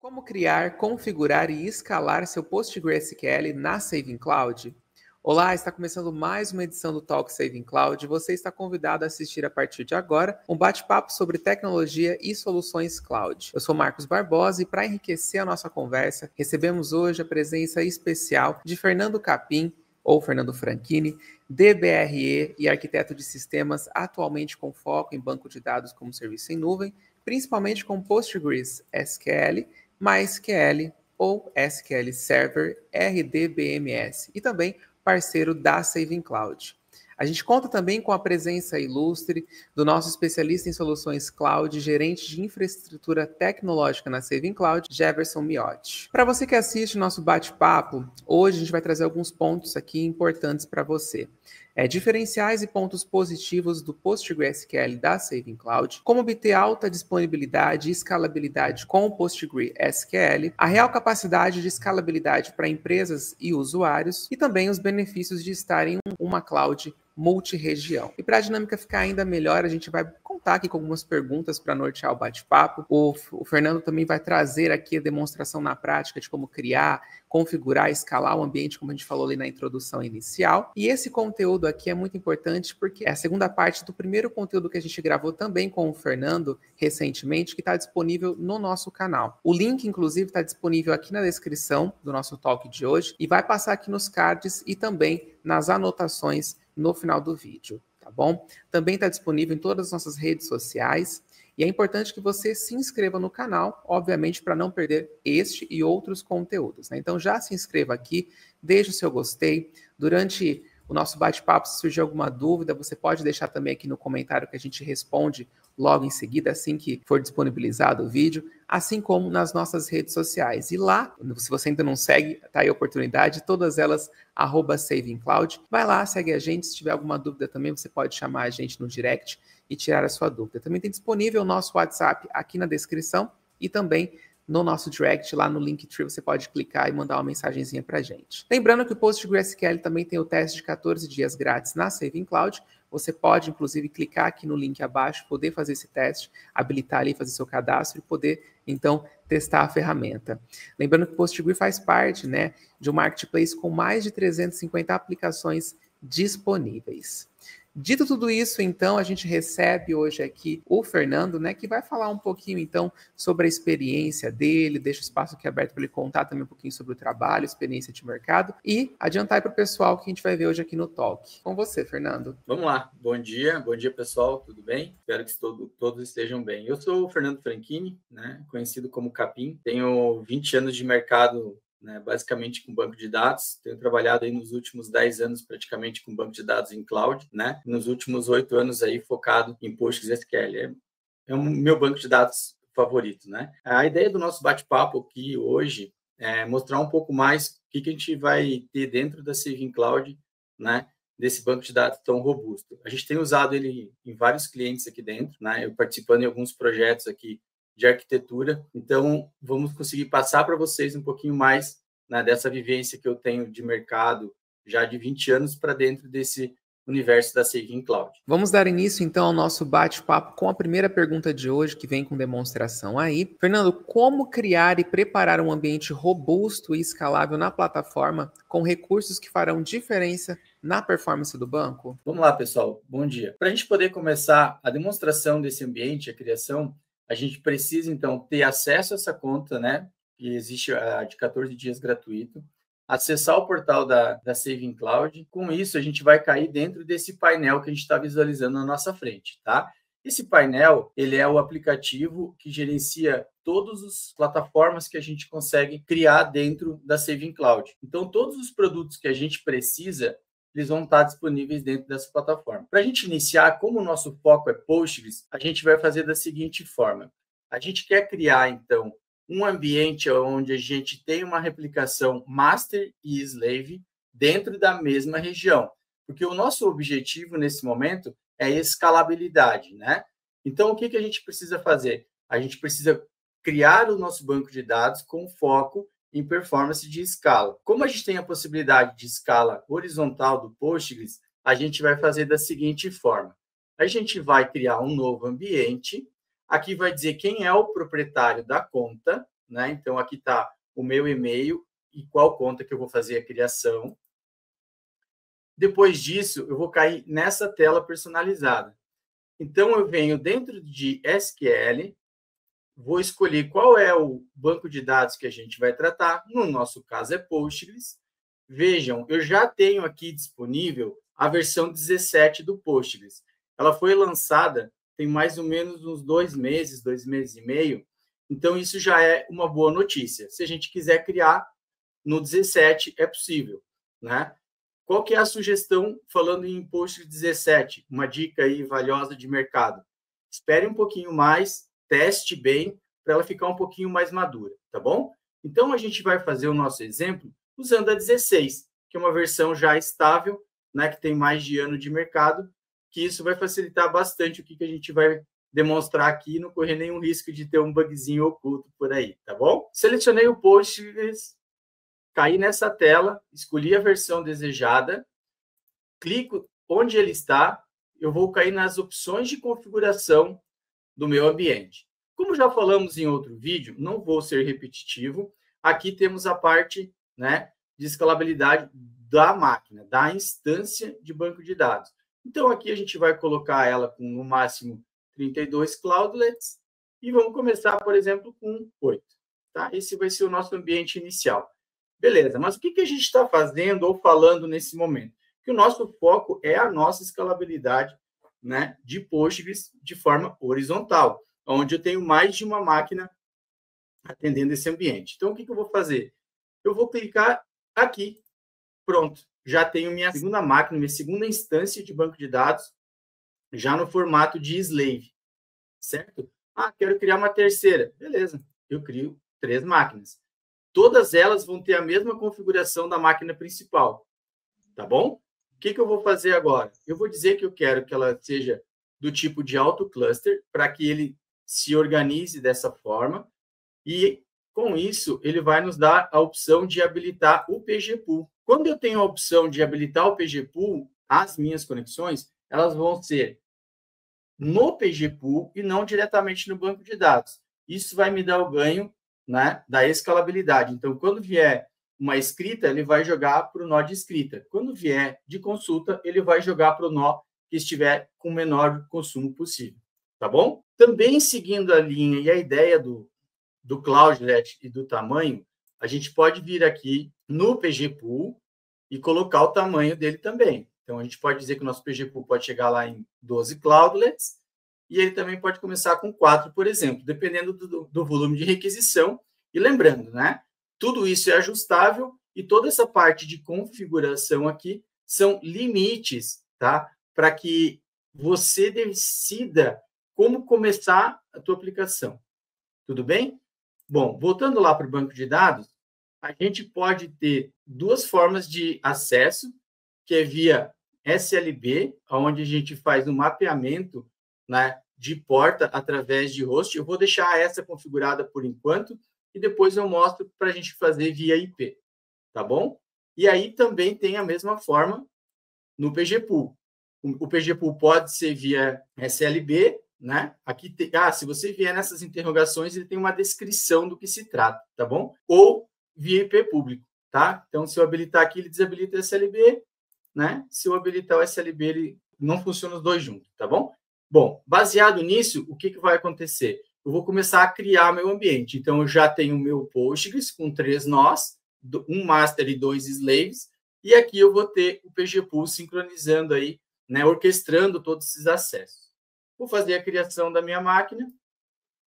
Como criar, configurar e escalar seu PostgreSQL na Saving Cloud? Olá, está começando mais uma edição do Talk Saving Cloud. Você está convidado a assistir a partir de agora um bate-papo sobre tecnologia e soluções cloud. Eu sou Marcos Barbosa e para enriquecer a nossa conversa, recebemos hoje a presença especial de Fernando Capim, ou Fernando Franchini, DBRE e arquiteto de sistemas, atualmente com foco em banco de dados como serviço em nuvem, principalmente com PostgreSQL, MySQL ou SQL Server RDBMS e também parceiro da Saving Cloud. A gente conta também com a presença ilustre do nosso especialista em soluções cloud, gerente de infraestrutura tecnológica na Saving Cloud, Jefferson Miotti. Para você que assiste o nosso bate-papo, hoje a gente vai trazer alguns pontos aqui importantes para você. Diferenciais e pontos positivos do PostgreSQL da Saving Cloud, como obter alta disponibilidade e escalabilidade com o PostgreSQL, a real capacidade de escalabilidade para empresas e usuários e também os benefícios de estar em uma cloud multi-região. E para a dinâmica ficar ainda melhor, a gente vai contar aqui com algumas perguntas para nortear o bate-papo. O Fernando também vai trazer aqui a demonstração na prática de como criar, configurar, escalar o ambiente, como a gente falou ali na introdução inicial. E esse conteúdo aqui é muito importante porque é a segunda parte do primeiro conteúdo que a gente gravou também com o Fernando recentemente, que está disponível no nosso canal. O link, inclusive, está disponível aqui na descrição do nosso talk de hoje e vai passar aqui nos cards e também nas anotações no final do vídeo, tá bom? Também está disponível em todas as nossas redes sociais e é importante que você se inscreva no canal, obviamente, para não perder este e outros conteúdos, né? Então já se inscreva aqui, deixe o seu gostei. Durante o nosso bate-papo, se surgir alguma dúvida, você pode deixar também aqui no comentário que a gente responde logo em seguida, assim que for disponibilizado o vídeo, assim como nas nossas redes sociais. E lá, se você ainda não segue, tá aí a oportunidade, todas elas, @SavingCloud. Vai lá, segue a gente, se tiver alguma dúvida também, você pode chamar a gente no direct e tirar a sua dúvida. Também tem disponível o nosso WhatsApp aqui na descrição e também no nosso direct, lá no Linktree, você pode clicar e mandar uma mensagenzinha pra gente. Lembrando que o PostgreSQL também tem o teste de 14 dias grátis na Saving Cloud. Você pode, inclusive, clicar aqui no link abaixo, poder fazer esse teste, habilitar ali, fazer seu cadastro e poder, então, testar a ferramenta. Lembrando que o Postgre faz parte, né, de um marketplace com mais de 350 aplicações disponíveis. Dito tudo isso, então, a gente recebe hoje aqui o Fernando, né, que vai falar um pouquinho, então, sobre a experiência dele, deixa o espaço aqui aberto para ele contar também um pouquinho sobre o trabalho, experiência de mercado e adiantar para o pessoal que a gente vai ver hoje aqui no Talk. Com você, Fernando. Vamos lá. Bom dia pessoal, tudo bem? Espero que todos estejam bem. Eu sou o Fernando Franchini, né, conhecido como Capim, tenho 20 anos de mercado, né, basicamente com banco de dados. Tenho trabalhado aí nos últimos 10 anos praticamente com banco de dados em cloud, né? Nos últimos 8 anos aí focado em PostgreSQL. É o meu banco de dados favorito, né? A ideia do nosso bate-papo aqui hoje é mostrar um pouco mais o que a gente vai ter dentro da Saving Cloud, né? Desse banco de dados tão robusto. A gente tem usado ele em vários clientes aqui dentro, né? Eu participando em alguns projetos aqui de arquitetura. Então, vamos conseguir passar para vocês um pouquinho mais, né, dessa vivência que eu tenho de mercado já de 20 anos para dentro desse universo da Saving Cloud. Vamos dar início, então, ao nosso bate-papo com a primeira pergunta de hoje, que vem com demonstração aí. Fernando, como criar e preparar um ambiente robusto e escalável na plataforma com recursos que farão diferença na performance do banco? Vamos lá, pessoal. Bom dia. Para a gente poder começar a demonstração desse ambiente, a criação, a gente precisa, então, ter acesso a essa conta, né? Que existe de 14 dias gratuito. Acessar o portal da Saving Cloud. Com isso, a gente vai cair dentro desse painel que a gente está visualizando na nossa frente, tá? Esse painel, ele é o aplicativo que gerencia todas as plataformas que a gente consegue criar dentro da Saving Cloud. Então, todos os produtos que a gente precisa, eles vão estar disponíveis dentro dessa plataforma. Para a gente iniciar, como o nosso foco é Postgres, a gente vai fazer da seguinte forma. A gente quer criar, então, um ambiente onde a gente tem uma replicação master e slave dentro da mesma região. Porque o nosso objetivo, nesse momento, é escalabilidade, né? Então, o que a gente precisa fazer? A gente precisa criar o nosso banco de dados com foco em performance de escala. Como a gente tem a possibilidade de escala horizontal do Postgres, a gente vai fazer da seguinte forma. A gente vai criar um novo ambiente. Aqui vai dizer quem é o proprietário da conta, né? Então, aqui está o meu e-mail e qual conta que eu vou fazer a criação. Depois disso, eu vou cair nessa tela personalizada. Então, eu venho dentro de SQL, vou escolher qual é o banco de dados que a gente vai tratar. No nosso caso, é Postgres. Vejam, eu já tenho aqui disponível a versão 17 do Postgres. Ela foi lançada tem mais ou menos uns 2 meses e meio. Então, isso já é uma boa notícia. Se a gente quiser criar no 17, é possível, né? Qual que é a sugestão falando em Postgres 17? Uma dica aí valiosa de mercado. Espere um pouquinho mais, teste bem, para ela ficar um pouquinho mais madura, tá bom? Então, a gente vai fazer o nosso exemplo usando a 16, que é uma versão já estável, né, que tem mais de ano de mercado, que isso vai facilitar bastante o que a gente vai demonstrar aqui e não correr nenhum risco de ter um bugzinho oculto por aí, tá bom? Selecionei o Postgres, caí nessa tela, escolhi a versão desejada, clico onde ele está, eu vou cair nas opções de configuração do meu ambiente. Como já falamos em outro vídeo, não vou ser repetitivo, aqui temos a parte, né, de escalabilidade da máquina, da instância de banco de dados. Então, aqui a gente vai colocar ela com, no máximo, 32 cloudlets e vamos começar, por exemplo, com 8. Tá? Esse vai ser o nosso ambiente inicial. Beleza, mas o que a gente está fazendo ou falando nesse momento? Que o nosso foco é a nossa escalabilidade, né, de Postgres de forma horizontal, onde eu tenho mais de uma máquina atendendo esse ambiente. Então, o que eu vou fazer? Eu vou clicar aqui. Pronto, já tenho minha segunda máquina, minha segunda instância de banco de dados, já no formato de slave, certo? Ah, quero criar uma terceira. Beleza, eu crio 3 máquinas. Todas elas vão ter a mesma configuração da máquina principal, tá bom? O que eu vou fazer agora? Eu vou dizer que eu quero que ela seja do tipo de auto-cluster, para que ele se organize dessa forma, e com isso ele vai nos dar a opção de habilitar o PGPool. Quando eu tenho a opção de habilitar o PGPool, as minhas conexões, elas vão ser no PGPool e não diretamente no banco de dados. Isso vai me dar o ganho, né, da escalabilidade. Então, quando vier uma escrita, ele vai jogar para o nó de escrita. Quando vier de consulta, ele vai jogar para o nó que estiver com o menor consumo possível. Tá bom? Também seguindo a linha e a ideia do Cloudlet e do tamanho, a gente pode vir aqui no PGPool e colocar o tamanho dele também. Então, a gente pode dizer que o nosso PGPool pode chegar lá em 12 cloudlets e ele também pode começar com 4, por exemplo, dependendo do volume de requisição. E lembrando, né? Tudo isso é ajustável e toda essa parte de configuração aqui são limites, tá? Para que você decida como começar a tua aplicação. Tudo bem? Bom, voltando lá para o banco de dados, a gente pode ter 2 formas de acesso, que é via SLB, onde a gente faz um mapeamento, né, de porta através de host. Eu vou deixar essa configurada por enquanto e depois eu mostro para a gente fazer via IP, tá bom? E aí também tem a mesma forma no PGPool. O PGPool pode ser via SLB, né? Aqui tem, se você vier nessas interrogações, ele tem uma descrição do que se trata, tá bom? Ou via IP público, tá? Então, se eu habilitar aqui, ele desabilita o SLB, né? Se eu habilitar o SLB, ele não funciona os dois juntos, tá bom? Bom, baseado nisso, o que vai acontecer? Eu vou começar a criar meu ambiente. Então, eu já tenho o meu Postgres com 3 nós, um master e 2 slaves, e aqui eu vou ter o PGPool sincronizando aí, né, orquestrando todos esses acessos. Vou fazer a criação da minha máquina,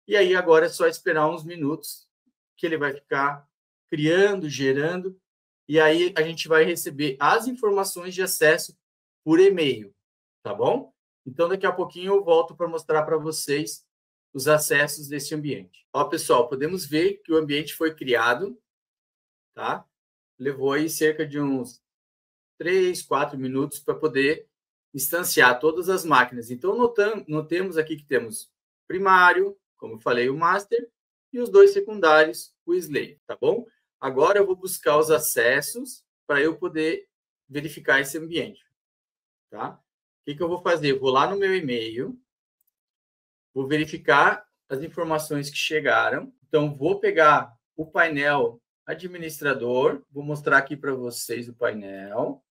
e aí agora é só esperar uns minutos que ele vai ficar criando, gerando, e aí a gente vai receber as informações de acesso por e-mail, tá bom? Então, daqui a pouquinho eu volto para mostrar para vocês os acessos desse ambiente. Ó, pessoal, podemos ver que o ambiente foi criado, tá? Levou aí cerca de uns 3, 4 minutos para poder instanciar todas as máquinas. Então, notemos aqui que temos primário, como eu falei, o master, e os 2 secundários, o slave, tá bom? Agora eu vou buscar os acessos para eu poder verificar esse ambiente, tá? O que eu vou fazer? Eu vou lá no meu e-mail, vou verificar as informações que chegaram. Então, vou pegar o painel administrador, vou mostrar aqui para vocês o painel.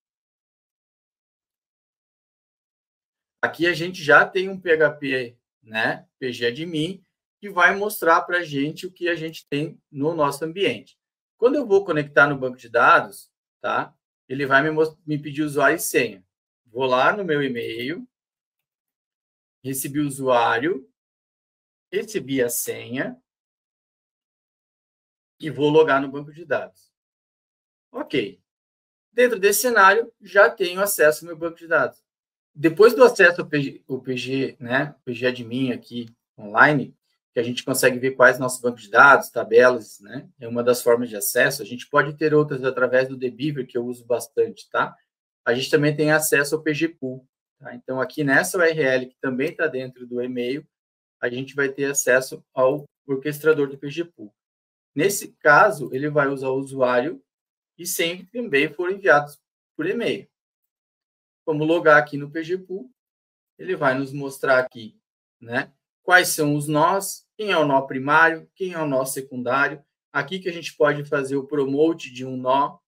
Aqui a gente já tem um PHP, né, pgadmin, que vai mostrar para a gente o que a gente tem no nosso ambiente. Quando eu vou conectar no banco de dados, tá, ele vai me pedir usuário e senha. Vou lá no meu e-mail, recebi o usuário, recebi a senha e vou logar no banco de dados. Ok. Dentro desse cenário, já tenho acesso ao meu banco de dados. Depois do acesso ao PG, né, pgadmin aqui online, que a gente consegue ver quais nossos bancos de dados, tabelas, né? É uma das formas de acesso. A gente pode ter outras através do Debeaver, que eu uso bastante, tá? A gente também tem acesso ao PGPool, tá? Então, aqui nessa URL, que também está dentro do e-mail, a gente vai ter acesso ao orquestrador do PGPool. Nesse caso, ele vai usar o usuário e senha que também foram enviados por e-mail. Vamos logar aqui no PGPool, ele vai nos mostrar aqui, né, quais são os nós, quem é o nó primário, quem é o nó secundário. Aqui que a gente pode fazer o promote de um nó,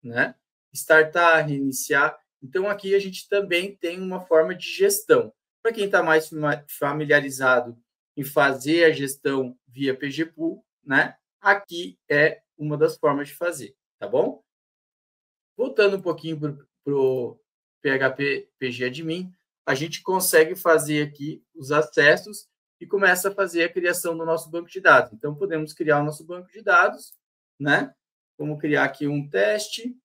né, startar, reiniciar. Então, aqui a gente também tem uma forma de gestão. Para quem está mais familiarizado em fazer a gestão via PGPool, né, aqui é uma das formas de fazer, tá bom? Voltando um pouquinho para o PHP pgadmin, a gente consegue fazer aqui os acessos e começa a fazer a criação do nosso banco de dados. Então, podemos criar o nosso banco de dados, né? Vamos criar aqui um teste.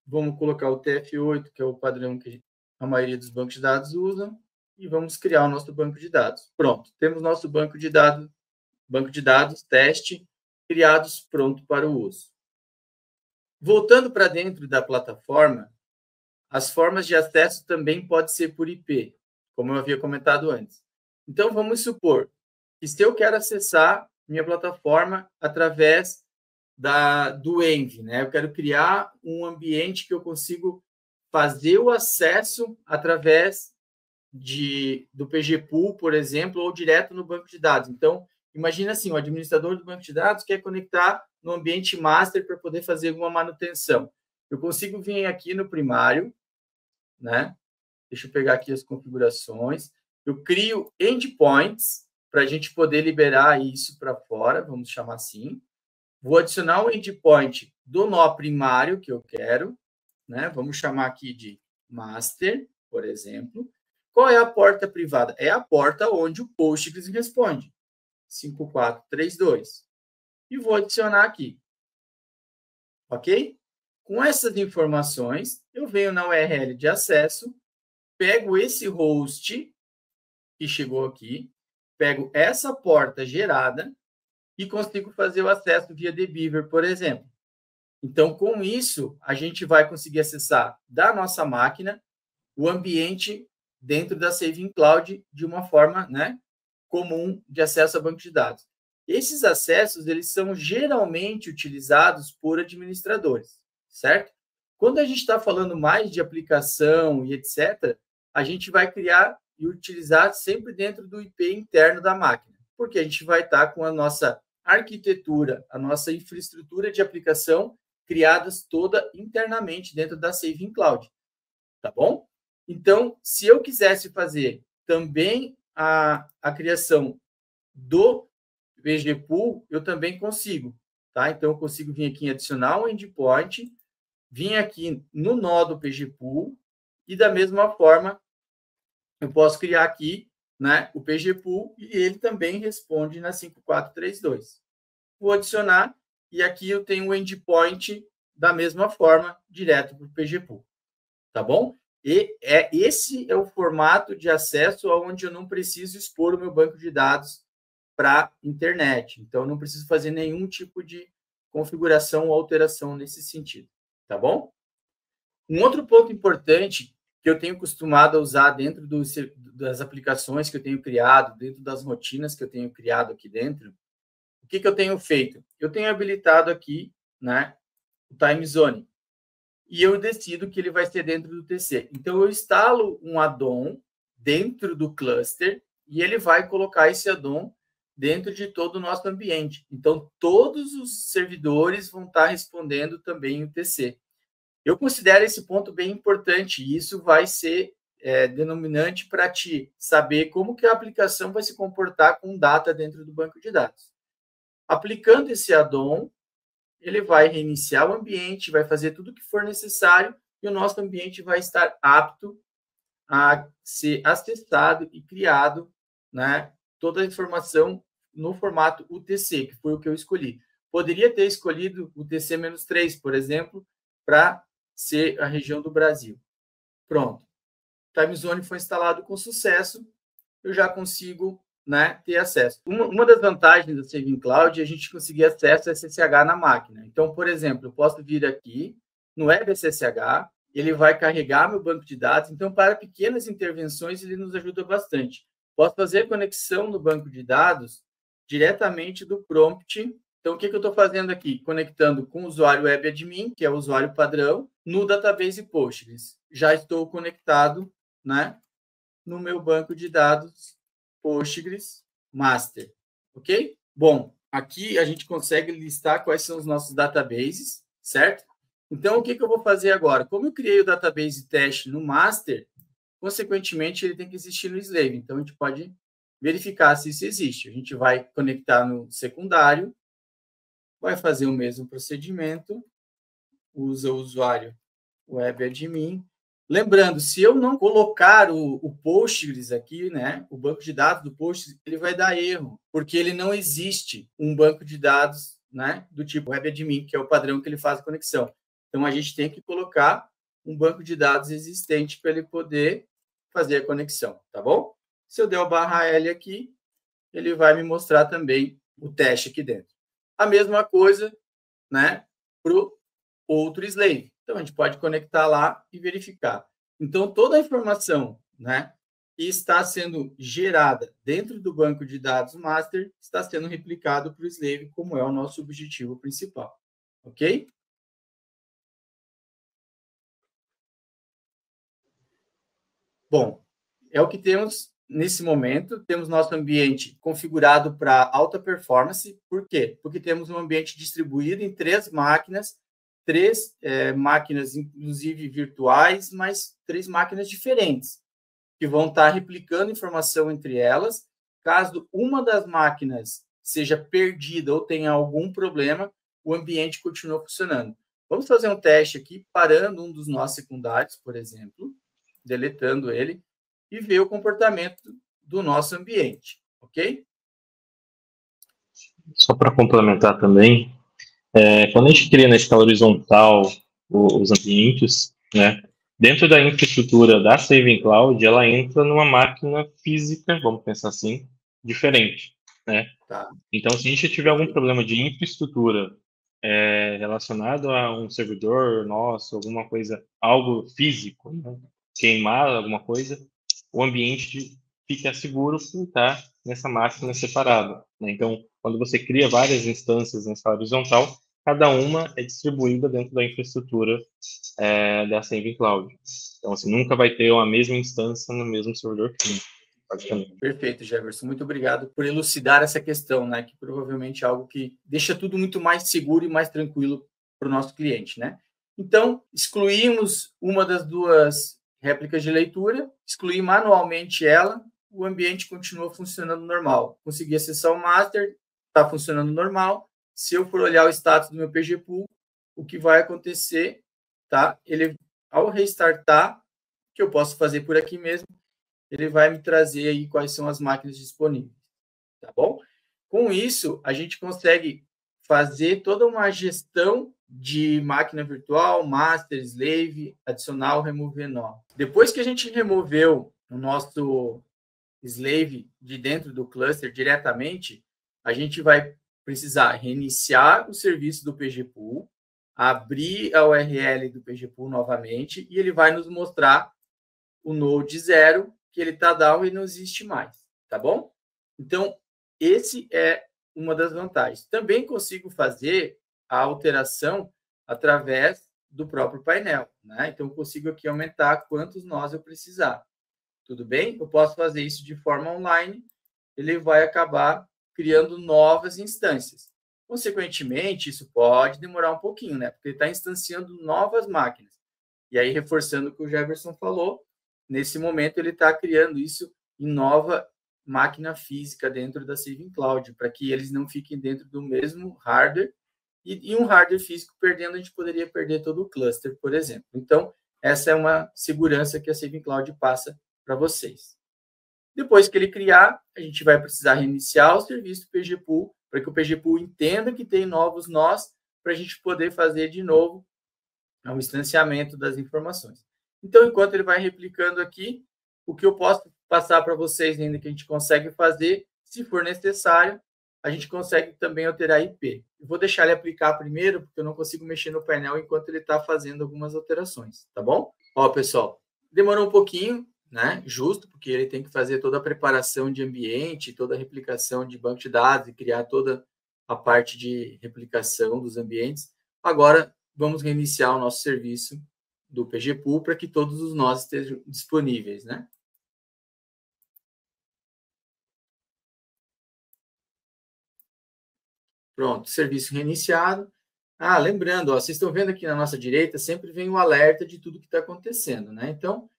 Vamos colocar o TF8, que é o padrão que a maioria dos bancos de dados usam, e vamos criar o nosso banco de dados. Pronto, temos nosso banco de dados teste, criados, pronto para o uso. Voltando para dentro da plataforma, as formas de acesso também podem ser por IP, como eu havia comentado antes. Então, vamos supor que se eu quero acessar minha plataforma através do Env, né? Eu quero criar um ambiente que eu consigo fazer o acesso através do PGPool, por exemplo, ou direto no banco de dados. Então, imagina assim, o administrador do banco de dados quer conectar no ambiente master para poder fazer alguma manutenção. Eu consigo vir aqui no primário, né? Deixa eu pegar aqui as configurações. Eu crio endpoints para a gente poder liberar isso para fora, vamos chamar assim. Vou adicionar o endpoint do nó primário que eu quero, né? Vamos chamar aqui de master, por exemplo. Qual é a porta privada? É a porta onde o Postgres responde, 5432. E vou adicionar aqui. Ok? Com essas informações, eu venho na URL de acesso, pego esse host que chegou aqui, pego essa porta gerada e consigo fazer o acesso via Debeaver, por exemplo. Então, com isso, a gente vai conseguir acessar da nossa máquina o ambiente dentro da Saving Cloud de uma forma, né, comum de acesso a banco de dados. Esses acessos, eles são geralmente utilizados por administradores, certo? Quando a gente está falando mais de aplicação e etc., a gente vai criar e utilizar sempre dentro do IP interno da máquina, porque a gente vai estar com a nossa arquitetura, a nossa infraestrutura de aplicação criadas toda internamente dentro da Saving Cloud, tá bom? Então, se eu quisesse fazer também a criação do PGPool, eu também consigo, tá? Então, eu consigo vir aqui em adicionar um endpoint, vir aqui no nó do PGPool e, da mesma forma, eu posso criar aqui, né, o PGPool e ele também responde na 5432. Vou adicionar e aqui eu tenho o endpoint da mesma forma, direto para o PGPool, tá bom? E esse é o formato de acesso onde eu não preciso expor o meu banco de dados para a internet. Então, eu não preciso fazer nenhum tipo de configuração ou alteração nesse sentido, tá bom? Um outro ponto importante que eu tenho costumado a usar dentro das aplicações que eu tenho criado, dentro das rotinas que eu tenho criado aqui dentro, o que eu tenho feito? Eu tenho habilitado aqui, né, o time zone. E eu decido que ele vai ser dentro do TC. Então, eu instalo um add-on dentro do cluster e ele vai colocar esse add-on dentro de todo o nosso ambiente. Então, todos os servidores vão estar respondendo também o TC. Eu considero esse ponto bem importante, e isso vai ser denominante para ti saber como que a aplicação vai se comportar com data dentro do banco de dados. Aplicando esse add-on, ele vai reiniciar o ambiente, vai fazer tudo o que for necessário, e o nosso ambiente vai estar apto a ser acessado e criado, né, toda a informação no formato UTC, que foi o que eu escolhi. Poderia ter escolhido o TC-3, por exemplo, para ser a região do Brasil. Pronto. Time Zone foi instalado com sucesso, eu já consigo, né, ter acesso. Uma das vantagens do Saving Cloud é a gente conseguir acesso a SSH na máquina. Então, por exemplo, eu posso vir aqui no Web SSH, ele vai carregar meu banco de dados. Então, para pequenas intervenções, ele nos ajuda bastante. Posso fazer conexão no banco de dados diretamente do prompt. Então, o que eu estou fazendo aqui? Conectando com o usuário Web Admin, que é o usuário padrão, no database Postgres. Já estou conectado, né, no meu banco de dados Postgres Master, ok? Bom, aqui a gente consegue listar quais são os nossos databases, certo? Então, o que eu vou fazer agora? Como eu criei o database teste no Master, consequentemente, ele tem que existir no Slave. Então, a gente pode verificar se isso existe. A gente vai conectar no secundário, vai fazer o mesmo procedimento, usa o usuário Web Admin. Lembrando, se eu não colocar o Postgres aqui, né, o banco de dados do Postgres, ele vai dar erro, porque ele não existe um banco de dados, né, do tipo Web Admin, que é o padrão que ele faz a conexão. Então, a gente tem que colocar um banco de dados existente para ele poder fazer a conexão, tá bom? Se eu der o /L aqui, ele vai me mostrar também o teste aqui dentro. A mesma coisa, né, para o outro slave. Então, a gente pode conectar lá e verificar. Então, toda a informação, né, que está sendo gerada dentro do banco de dados master está sendo replicado para o slave, como é o nosso objetivo principal. Ok? Bom, é o que temos nesse momento. Temos nosso ambiente configurado para alta performance. Por quê? Porque temos um ambiente distribuído em 3 máquinas, 3 máquinas, inclusive virtuais, mas 3 máquinas diferentes, que vão estar replicando informação entre elas. Caso uma das máquinas seja perdida ou tenha algum problema, o ambiente continua funcionando. Vamos fazer um teste aqui, parando um dos nossos secundários, por exemplo, deletando ele, e ver o comportamento do nosso ambiente, ok? Só para complementar também, quando a gente cria na escala horizontal os ambientes, né, dentro da infraestrutura da Saving Cloud, ela entra numa máquina física, vamos pensar assim, diferente, né? Tá. Então, se a gente tiver algum problema de infraestrutura relacionado a um servidor nosso, alguma coisa, algo físico, né, queimar alguma coisa, o ambiente fica seguro por estar nessa máquina separada, né? Então, quando você cria várias instâncias nessa horizontal, cada uma é distribuída dentro da infraestrutura da Saving Cloud. Então, você nunca vai ter uma mesma instância no mesmo servidor físico, praticamente. Perfeito, Jefferson. Muito obrigado por elucidar essa questão, né? Que provavelmente é algo que deixa tudo muito mais seguro e mais tranquilo para o nosso cliente, né? Então, excluímos uma das 2 réplicas de leitura, excluí manualmente ela, o ambiente continua funcionando normal. Consegui acessar o master, está funcionando normal. Se eu for olhar o status do meu PGPool, o que vai acontecer, tá? Ele, ao restartar, que eu posso fazer por aqui mesmo, ele vai me trazer aí quais são as máquinas disponíveis, tá bom? Com isso, a gente consegue fazer toda uma gestão de máquina virtual, master, slave, adicional, remove nó. Depois que a gente removeu o nosso slave de dentro do cluster diretamente, a gente vai precisar reiniciar o serviço do PGPool, abrir a URL do PGPool novamente, e ele vai nos mostrar o node 0, que ele está down e não existe mais, tá bom? Então, esse é uma das vantagens. Também consigo fazer a alteração através do próprio painel, né? Então, eu consigo aqui aumentar quantos nós eu precisar. tudo bem? Eu posso fazer isso de forma online, ele vai acabar criando novas instâncias. Consequentemente, isso pode demorar um pouquinho, né? Porque ele está instanciando novas máquinas. E aí, reforçando o que o Jefferson falou, nesse momento ele está criando isso em nova máquina física dentro da Saving Cloud, para que eles não fiquem dentro do mesmo hardware, e um hardware físico perdendo, a gente poderia perder todo o cluster, por exemplo. Então, essa é uma segurança que a Saving Cloud passa para vocês. Depois que ele criar, a gente vai precisar reiniciar o serviço do PGPool, para que o PGPool entenda que tem novos nós, para a gente poder fazer de novo o instanciamento das informações. Então, enquanto ele vai replicando aqui, o que eu posso passar para vocês ainda que a gente consegue fazer, se for necessário, a gente consegue também alterar a IP. Eu vou deixar ele aplicar primeiro, porque eu não consigo mexer no painel enquanto ele está fazendo algumas alterações, tá bom? Ó, pessoal, demorou um pouquinho, né? Justo, porque ele tem que fazer toda a preparação de ambiente, toda a replicação de banco de dados e criar toda a parte de replicação dos ambientes. Agora, vamos reiniciar o nosso serviço do PGPool para que todos os nós estejam disponíveis, né? Pronto, serviço reiniciado. Ah, lembrando, ó, vocês estão vendo aqui na nossa direita, sempre vem o alerta de tudo que está acontecendo, né? Então,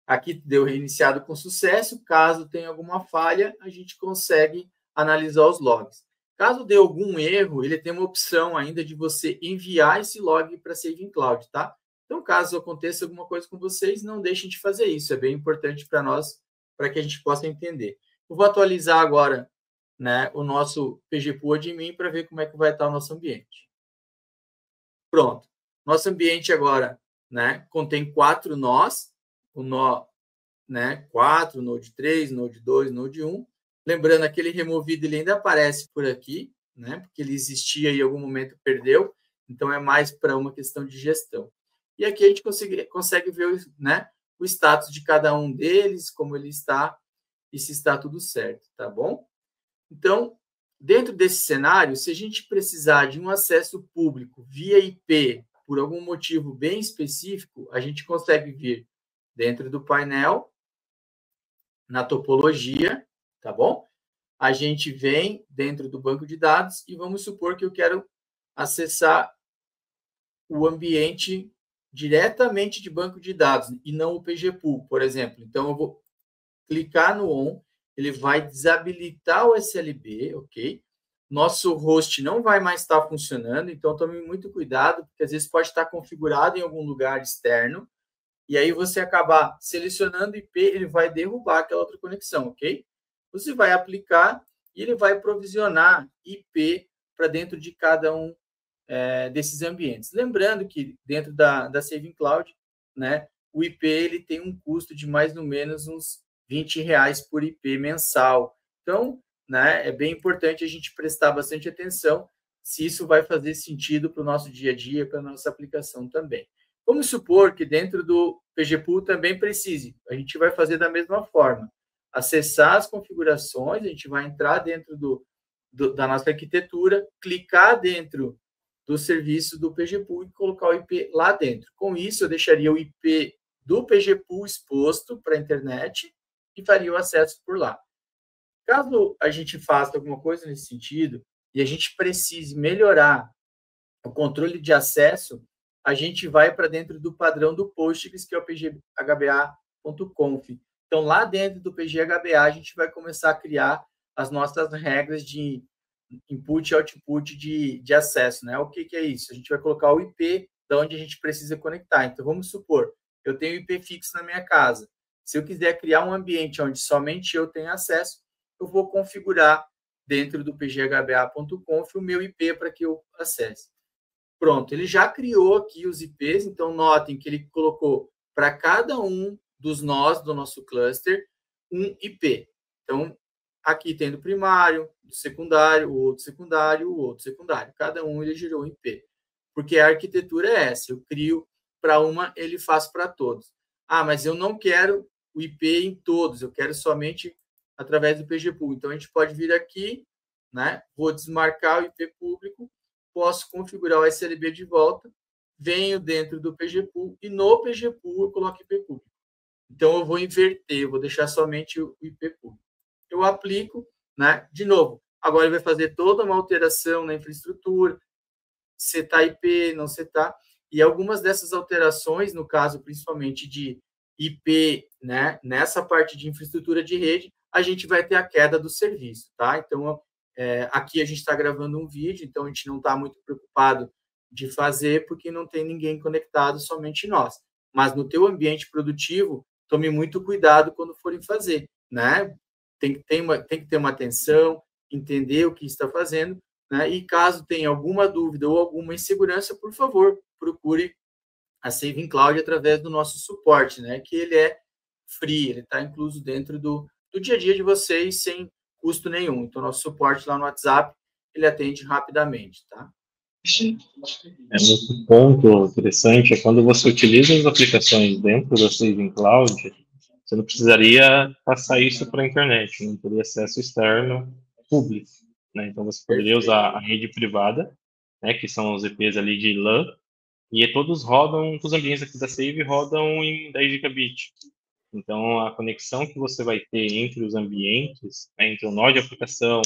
aqui deu reiniciado com sucesso. Caso tenha alguma falha, a gente consegue analisar os logs. Caso dê algum erro, ele tem uma opção ainda de você enviar esse log para a Saving Cloud, tá? Então, caso aconteça alguma coisa com vocês, não deixem de fazer isso. É bem importante para nós, para que a gente possa entender. Eu vou atualizar agora, né, o nosso PGPool admin para ver como é que vai estar o nosso ambiente. Pronto. Nosso ambiente agora, né, contém 4 nós. O nó, né, 4, Node 3, Node 2, Node 1. Lembrando, aquele removido ele ainda aparece por aqui, né, porque ele existia e em algum momento perdeu. Então, é mais para uma questão de gestão. E aqui a gente consegue ver, né, o status de cada um deles, como ele está e se está tudo certo, tá bom? Então, dentro desse cenário, se a gente precisar de um acesso público via IP, por algum motivo bem específico, a gente consegue vir dentro do painel, na topologia, tá bom? A gente vem dentro do banco de dados e vamos supor que eu quero acessar o ambiente diretamente de banco de dados e não o PGPool, por exemplo. Então, eu vou clicar no ON, ele vai desabilitar o SLB, ok? Nosso host não vai mais estar funcionando, então tome muito cuidado, porque às vezes pode estar configurado em algum lugar externo, e aí você acabar selecionando IP, ele vai derrubar aquela outra conexão, ok? Você vai aplicar e ele vai provisionar IP para dentro de cada um desses ambientes. Lembrando que dentro da Saving Cloud, né, o IP ele tem um custo de mais ou menos uns R$20 por IP mensal. Então, né, é bem importante a gente prestar bastante atenção se isso vai fazer sentido para o nosso dia a dia, para a nossa aplicação também. Vamos supor que dentro do PGPool também precise. A gente vai fazer da mesma forma. Acessar as configurações, a gente vai entrar dentro da nossa arquitetura, clicar dentro do serviço do PGPool e colocar o IP lá dentro. Com isso, eu deixaria o IP do PGPool exposto para a internet e faria o acesso por lá. Caso a gente faça alguma coisa nesse sentido e a gente precise melhorar o controle de acesso, a gente vai para dentro do padrão do Postgres, que é o pghba.conf. Então, lá dentro do pghba, a gente vai começar a criar as nossas regras de input e output de acesso, né? O que é isso? A gente vai colocar o IP de onde a gente precisa conectar. Então, vamos supor, eu tenho IP fixo na minha casa. Se eu quiser criar um ambiente onde somente eu tenho acesso, eu vou configurar dentro do pghba.conf o meu IP para que eu acesse. Pronto, ele já criou aqui os IPs, então notem que ele colocou para cada um dos nós do nosso cluster um IP. Então, aqui tem do primário, do secundário, o outro secundário, o outro secundário. Cada um ele gerou um IP. Porque a arquitetura é essa, eu crio para uma, ele faz para todos. Ah, mas eu não quero o IP em todos, eu quero somente através do PGPool. Então, a gente pode vir aqui, né? Vou desmarcar o IP público, posso configurar o SLB de volta, venho dentro do PGPool e no PGPool eu coloco IP público. Então, eu vou inverter, eu vou deixar somente o IP público. Eu aplico, né? De novo, agora ele vai fazer toda uma alteração na infraestrutura, setar IP, não setar, e algumas dessas alterações, no caso, principalmente de IP, né? Nessa parte de infraestrutura de rede, a gente vai ter a queda do serviço, tá? Então, aqui a gente está gravando um vídeo, então a gente não está muito preocupado de fazer, porque não tem ninguém conectado, somente nós. Mas no teu ambiente produtivo, tome muito cuidado quando forem fazer, né? Tem que ter uma atenção, entender o que está fazendo, né? E caso tenha alguma dúvida ou alguma insegurança, por favor, procure a Saving Cloud através do nosso suporte, né? Que ele é free, ele está incluso dentro do dia a dia de vocês, sem custo nenhum. Então, nosso suporte lá no WhatsApp, ele atende rapidamente, tá? Outro ponto interessante é quando você utiliza as aplicações dentro da Saving Cloud, você não precisaria passar isso para a internet, não teria acesso externo público, né? Então você poderia usar a rede privada, né, que são os IPs ali de LAN, e todos rodam, os ambientes aqui da Save rodam em 10 gigabit. Então a conexão que você vai ter entre os ambientes, né, entre o nó de aplicação,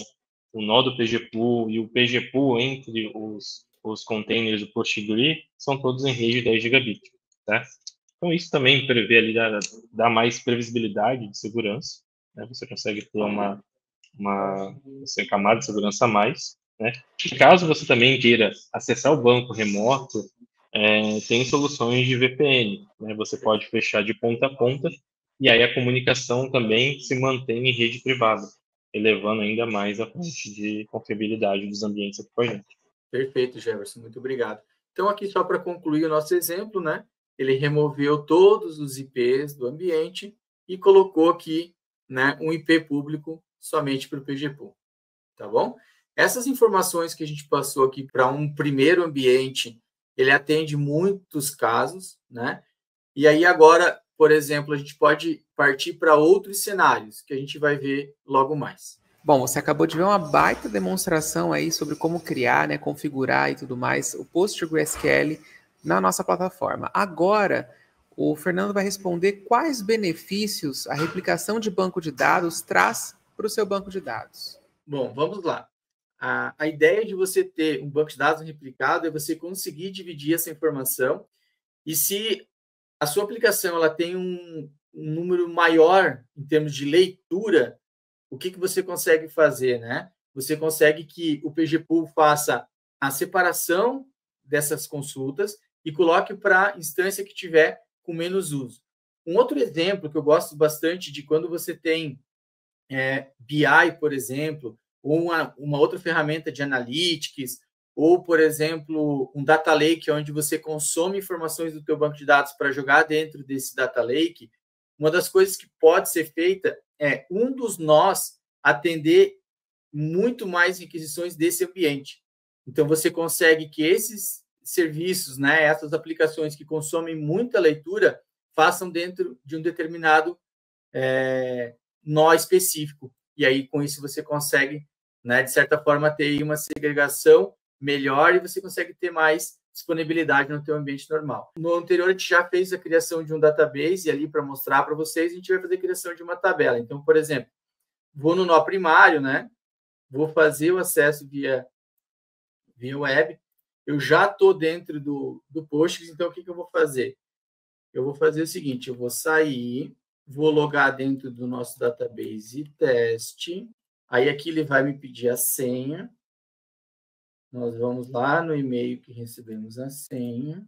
o nó do PGPool e o PGPool entre os containers do PostgreSQL, são todos em rede de 10 gigabit, tá? Então, isso também prevê ali, dá mais previsibilidade de segurança, né? Você consegue ter uma camada de segurança a mais, né? E caso você também queira acessar o banco remoto, tem soluções de VPN, né? Você pode fechar de ponta a ponta e aí a comunicação também se mantém em rede privada, elevando ainda mais a parte de confiabilidade dos ambientes aqui com a gente. Perfeito, Jefferson, muito obrigado. Então, aqui só para concluir o nosso exemplo, né? Ele removeu todos os IPs do ambiente e colocou aqui, né, um IP público somente para o PGPool, tá bom? Essas informações que a gente passou aqui para um primeiro ambiente, ele atende muitos casos, né? E aí agora, por exemplo, a gente pode partir para outros cenários que a gente vai ver logo mais. Bom, você acabou de ver uma baita demonstração aí sobre como criar, né, configurar e tudo mais o PostgreSQL na nossa plataforma. Agora, o Fernando vai responder quais benefícios a replicação de banco de dados traz para o seu banco de dados. Bom, vamos lá. A ideia de você ter um banco de dados replicado é você conseguir dividir essa informação, e se a sua aplicação ela tem um número maior em termos de leitura, o que você consegue fazer, né? Você consegue que o PGPool faça a separação dessas consultas e coloque para a instância que tiver com menos uso. Um outro exemplo que eu gosto bastante de quando você tem BI, por exemplo, ou uma outra ferramenta de analytics, ou, por exemplo, um data lake, onde você consome informações do teu banco de dados para jogar dentro desse data lake. Uma das coisas que pode ser feita é um dos nós atender muito mais requisições desse ambiente. Então, você consegue que esses serviços, né, essas aplicações que consomem muita leitura, façam dentro de um determinado nó específico. E aí, com isso, você consegue, né, de certa forma, ter uma segregação melhor e você consegue ter mais disponibilidade no teu ambiente normal. No anterior, a gente já fez a criação de um database, e ali, para mostrar para vocês, a gente vai fazer a criação de uma tabela. Então, por exemplo, vou no nó primário, né? Vou fazer o acesso via web. Eu já estou dentro do Postgres, então o que eu vou fazer? Eu vou fazer o seguinte, eu vou sair, vou logar dentro do nosso database teste, aí aqui ele vai me pedir a senha, nós vamos lá no e-mail que recebemos a senha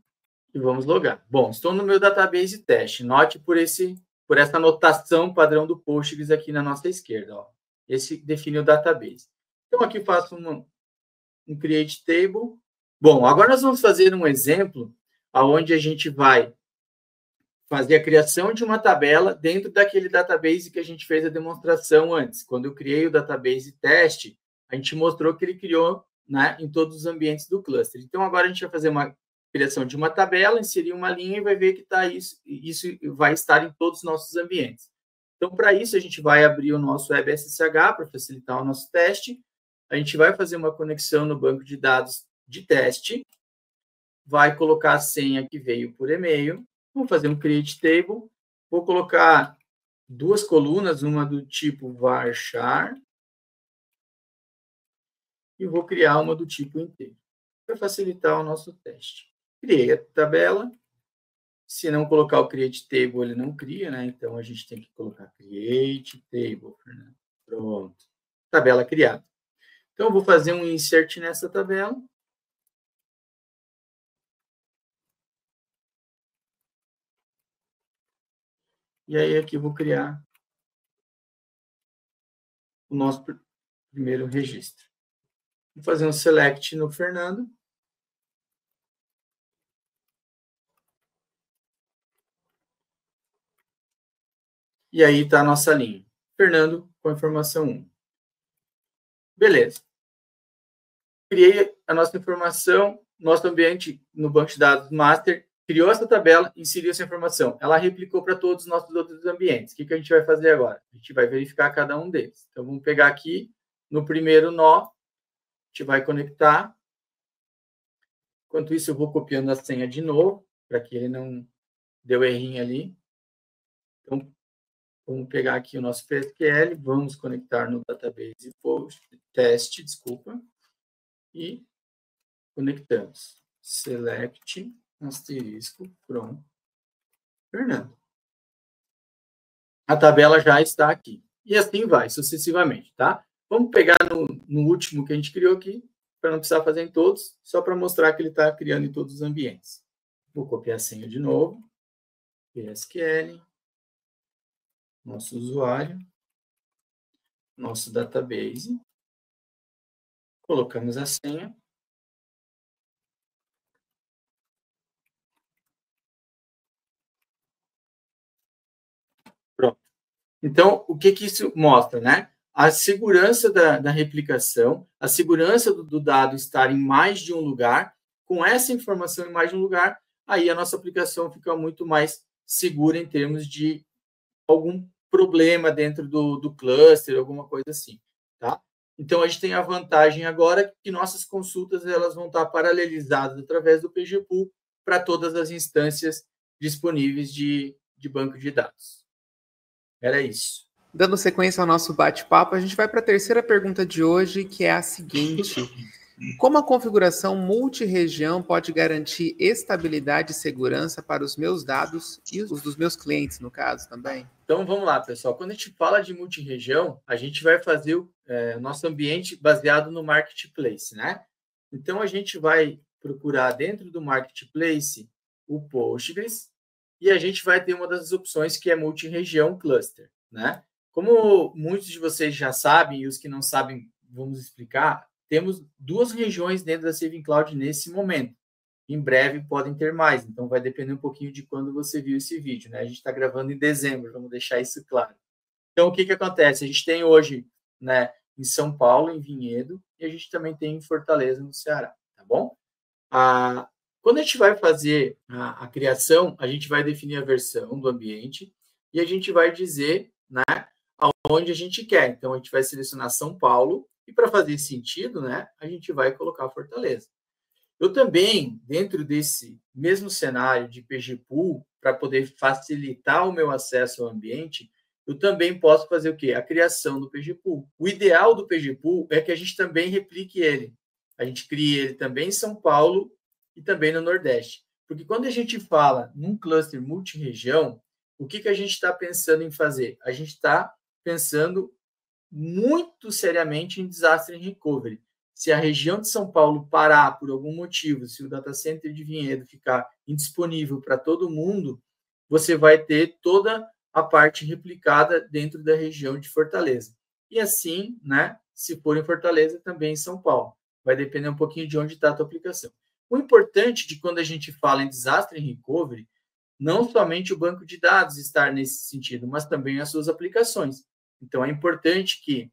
e vamos logar. Bom, estou no meu database teste, note por essa anotação padrão do Postgres aqui na nossa esquerda, ó. Esse define o database. Então, aqui faço um create table. Bom, agora nós vamos fazer um exemplo onde a gente vai fazer a criação de uma tabela dentro daquele database que a gente fez a demonstração antes. Quando eu criei o database teste, a gente mostrou que ele criou, né, em todos os ambientes do cluster. Então, agora a gente vai fazer uma criação de uma tabela, inserir uma linha e vai ver que tá isso vai estar em todos os nossos ambientes. Então, para isso, a gente vai abrir o nosso WebSSH para facilitar o nosso teste. A gente vai fazer uma conexão no banco de dados de teste, vai colocar a senha que veio por e-mail, vou fazer um create table, Vou colocar 2 colunas, uma do tipo varchar e vou criar uma do tipo inteiro, para facilitar o nosso teste. Criei a tabela. Se não colocar o create table, ele não cria, né? Então, a gente tem que colocar create table. Pronto. Tabela criada. Então, eu vou fazer um insert nessa tabela. E aí, aqui eu vou criar o nosso primeiro registro. Vou fazer um select no Fernando. E aí está a nossa linha. Fernando com a informação 1. Beleza. Criei a nossa informação, nosso ambiente no banco de dados master, criou essa tabela, inseriu essa informação. Ela replicou para todos os nossos outros ambientes. O que a gente vai fazer agora? A gente vai verificar cada um deles. Então, vamos pegar aqui, no primeiro nó, a gente vai conectar. Enquanto isso, eu vou copiando a senha de novo, para que ele não deu errinho ali. Então, vamos pegar aqui o nosso PSQL, vamos conectar no database post, teste, desculpa, e conectamos. Select, asterisco, from Fernando. A tabela já está aqui. E assim vai, sucessivamente, tá? Vamos pegar no último que a gente criou aqui, para não precisar fazer em todos, só para mostrar que ele está criando em todos os ambientes. Vou copiar a senha de novo, PSQL, nosso usuário, nosso database, colocamos a senha. Pronto. Então, o que isso mostra, né? A segurança da replicação, a segurança do dado estar em mais de um lugar, com essa informação em mais de um lugar, aí a nossa aplicação fica muito mais segura em termos de algum problema dentro do cluster, alguma coisa assim, tá? Então, a gente tem a vantagem agora que nossas consultas elas vão estar paralelizadas através do PGPool para todas as instâncias disponíveis de banco de dados. Era isso. Dando sequência ao nosso bate-papo, a gente vai para a terceira pergunta de hoje, que é a seguinte: como a configuração multi-região pode garantir estabilidade e segurança para os meus dados e os dos meus clientes, no caso, também? Então, vamos lá, pessoal. Quando a gente fala de multi-região, a gente vai fazer o nosso ambiente baseado no Marketplace, né? Então, a gente vai procurar dentro do Marketplace o Postgres e a gente vai ter uma das opções que é multi-região cluster, né? Como muitos de vocês já sabem, e os que não sabem, vamos explicar, temos 2 regiões dentro da Saving Cloud nesse momento. Em breve podem ter mais, então vai depender um pouquinho de quando você viu esse vídeo, né? A gente está gravando em dezembro, vamos deixar isso claro. Então, o que acontece? A gente tem hoje, né, em São Paulo, em Vinhedo, e a gente também tem em Fortaleza, no Ceará, tá bom? Quando a gente vai fazer a criação, a gente vai definir a versão do ambiente e a gente vai dizer, né, aonde a gente quer. Então, a gente vai selecionar São Paulo e, para fazer sentido, né, a gente vai colocar Fortaleza. Eu também, dentro desse mesmo cenário de PGPool, para poder facilitar o meu acesso ao ambiente, eu também posso fazer o quê? A criação do PGPool. O ideal do PGPool é que a gente também replique ele. A gente crie ele também em São Paulo e também no Nordeste. Porque quando a gente fala num cluster multi-região, o que a gente está pensando em fazer? A gente está pensando muito seriamente em disaster recovery. Se a região de São Paulo parar por algum motivo, se o data center de Vinhedo ficar indisponível para todo mundo, você vai ter toda a parte replicada dentro da região de Fortaleza. E assim, né, se for em Fortaleza, também em São Paulo. Vai depender um pouquinho de onde está a tua aplicação. O importante de quando a gente fala em disaster recovery, não somente o banco de dados estar nesse sentido, mas também as suas aplicações. Então, é importante que